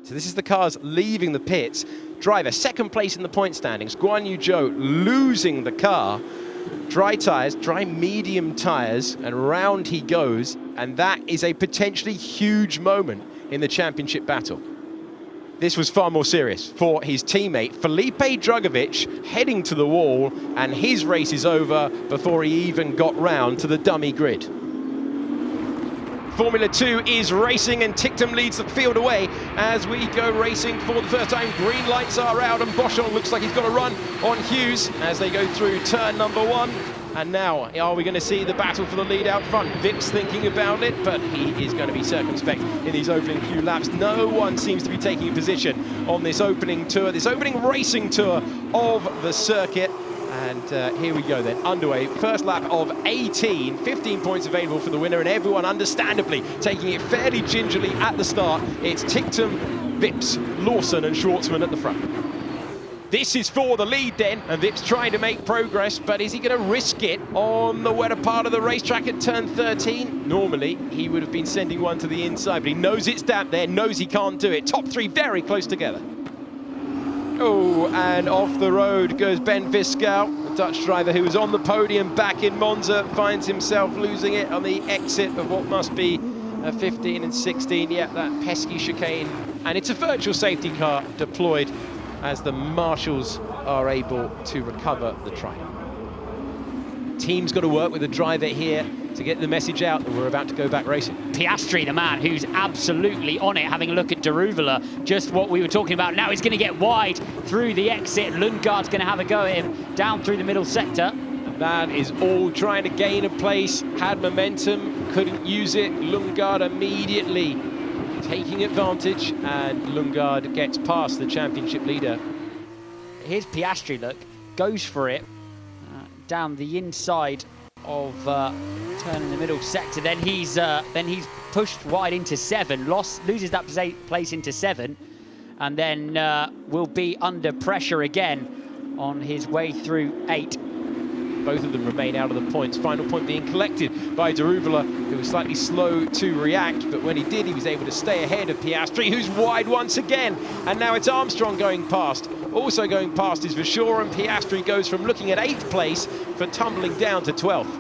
So this is the cars leaving the pits. Driver, second place in the point standings. Guan Yu Zhou losing the car. Dry tyres, dry medium tyres, and round he goes. And that is a potentially huge moment in the championship battle. This was far more serious for his teammate, Felipe Drugovich, heading to the wall, and his race is over before he even got round to the dummy grid. Formula 2 is racing, and Tictum leads the field away as we go racing for the first time. Green lights are out, and Boschon looks like he's got a run on Hughes as they go through turn number 1. And now, are we going to see the battle for the lead out front? Vip's thinking about it, but he is going to be circumspect in these opening few laps. No one seems to be taking a position on this opening tour, this opening racing tour of the circuit. And here we go then, underway. First lap of 18, 15 points available for the winner, and everyone understandably taking it fairly gingerly at the start. It's Tictum, Vips, Lawson and Schwartzman at the front. This is for the lead then, and Vip's trying to make progress, but is he going to risk it on the wetter part of the racetrack at turn 13? Normally, he would have been sending one to the inside, but he knows it's damp there, knows he can't do it. Top three very close together. Oh, and off the road goes Ben Viscouw, the Dutch driver who was on the podium back in Monza, finds himself losing it on the exit of what must be 15 and 16. Yeah, that pesky chicane. And it's a virtual safety car deployed as the marshals are able to recover the triumph. Team's got to work with the driver here to get the message out that we're about to go back racing. Piastri, the man who's absolutely on it, having a look at Daruvula, just what we were talking about. Now he's going to get wide through the exit. Lundgaard's going to have a go at him down through the middle sector. That is all trying to gain a place, had momentum, couldn't use it. Lundgaard immediately taking advantage, and Lundgaard gets past the championship leader. Here's Piastri, look, goes for it down the inside of turn in the middle sector. Then he's pushed wide into 7, loses that place into 7, and then will be under pressure again on his way through 8. Both of them remain out of the points. Final point being collected by Daruvula, who was slightly slow to react, but when he did, he was able to stay ahead of Piastri, who's wide once again. And now it's Armstrong going past. Also going past is Verschoor, and Piastri goes from looking at 8th place for tumbling down to 12th.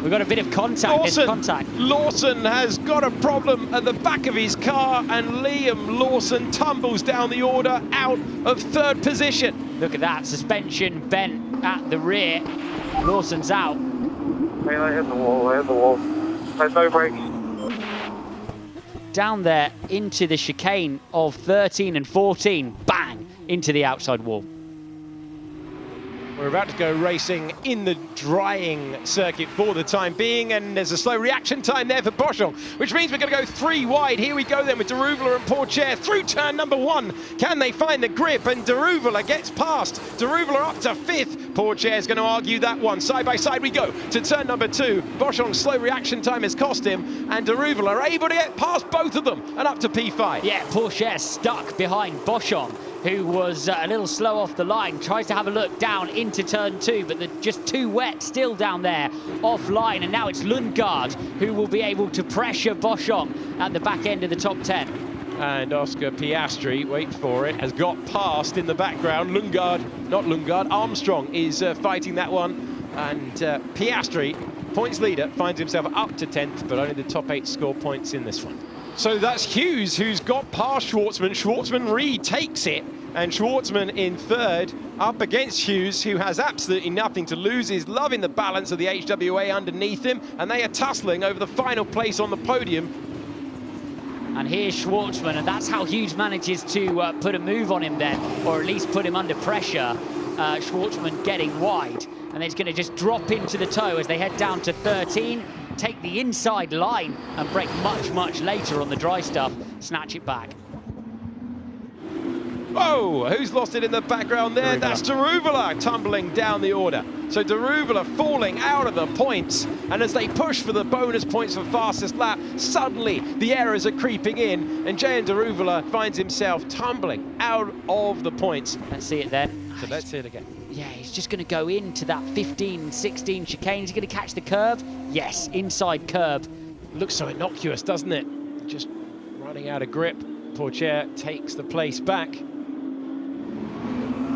We've got a bit of contact. Lawson has got a problem at the back of his car, and Liam Lawson tumbles down the order out of 3rd position. Look at that, suspension bent at the rear. Lawson's out. Hey, I hit the wall. There's no brakes. Down there into the chicane of 13 and 14, bang, into the outside wall. We're about to go racing in the drying circuit for the time being, and there's a slow reaction time there for Boschon, which means we're going to go 3 wide. Here we go then with Daruvula and Pourchaire through turn number 1. Can they find the grip? And Daruvula gets past. Daruvula up to 5th. Pourchaire's going to argue that one. Side by side we go to turn number 2. Boschon's slow reaction time has cost him, and Daruvula are able to get past both of them and up to P5. Yeah, Pourchaire stuck behind Boschon, who was a little slow off the line, tries to have a look down into turn 2, but they're just too wet still down there offline. And now it's Lundgaard who will be able to pressure Boschon at the back end of the top 10. And Oscar Piastri, wait for it, has got past in the background. Armstrong is fighting that one. And Piastri, points leader, finds himself up to 10th, but only the top 8 score points in this one. So that's Hughes who's got past Schwartzman. Schwartzman retakes it, and Schwartzman in 3rd, up against Hughes, who has absolutely nothing to lose. He's loving the balance of the HWA underneath him, and they are tussling over the final place on the podium. And here's Schwartzman, and that's how Hughes manages to put a move on him then, or at least put him under pressure. Schwartzman getting wide, and it's going to just drop into the toe as they head down to 13. Take the inside line and break much later on the dry stuff, snatch it back. Whoa, who's lost it in the background there? Daruvula. That's Daruvula tumbling down the order. So Daruvula falling out of the points, and as they push for the bonus points for fastest lap, suddenly the errors are creeping in, and Jehan Daruvula finds himself tumbling out of the points. Let's see it then. So let's see it again. Yeah, he's just going to go into that 15, 16 chicane. Is he going to catch the curb? Yes, inside curb. Looks so innocuous, doesn't it? Just running out of grip. Pourchaire takes the place back. He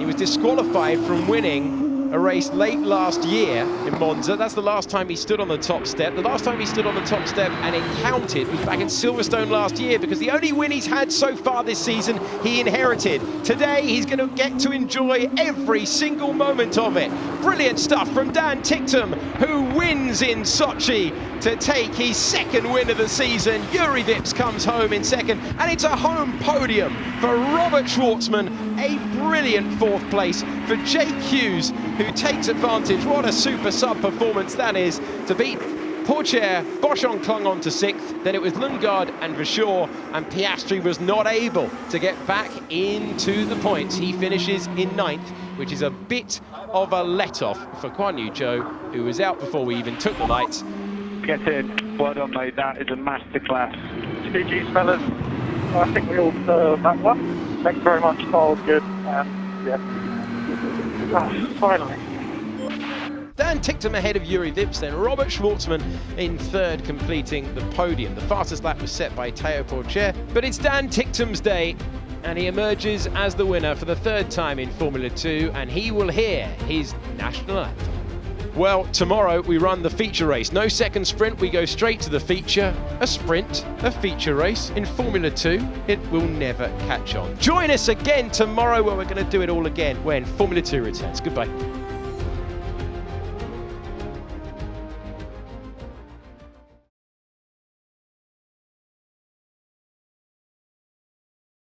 was disqualified from winning a race late last year in Monza. That's the last time he stood on the top step. The last time he stood on the top step and it counted was back in Silverstone last year, because the only win he's had so far this season he inherited. Today he's going to get to enjoy every single moment of it. Brilliant stuff from Dan Ticktum, who wins in Sochi to take his second win of the season. Yuri Vips comes home in second, and it's a home podium for Robert Schwartzman. A brilliant fourth place for Jake Hughes, who takes advantage. What a super sub performance that is, to beat Pourchaire. Boschon clung on to sixth, then it was Lundgaard and Verschoor, and Piastri was not able to get back into the points. He finishes in ninth, which is a bit of a let-off for Guan Yu Zhou, who was out before we even took the lights. Get in. Well done, mate. That is a masterclass. GG's, fellas. I think we all deserve that one. Thanks very much. All good. Yeah. Finally. Dan Ticktum ahead of Yuri Vips, then Robert Schwartzman in third, completing the podium. The fastest lap was set by Théo Pourchaire, but it's Dan Ticktum's day, and he emerges as the winner for the third time in Formula 2, and he will hear his national anthem. Well, tomorrow we run the feature race. No second sprint, we go straight to the feature. A sprint, a feature race in Formula 2, it will never catch on. Join us again tomorrow, where we're going to do it all again when Formula 2 returns. Goodbye.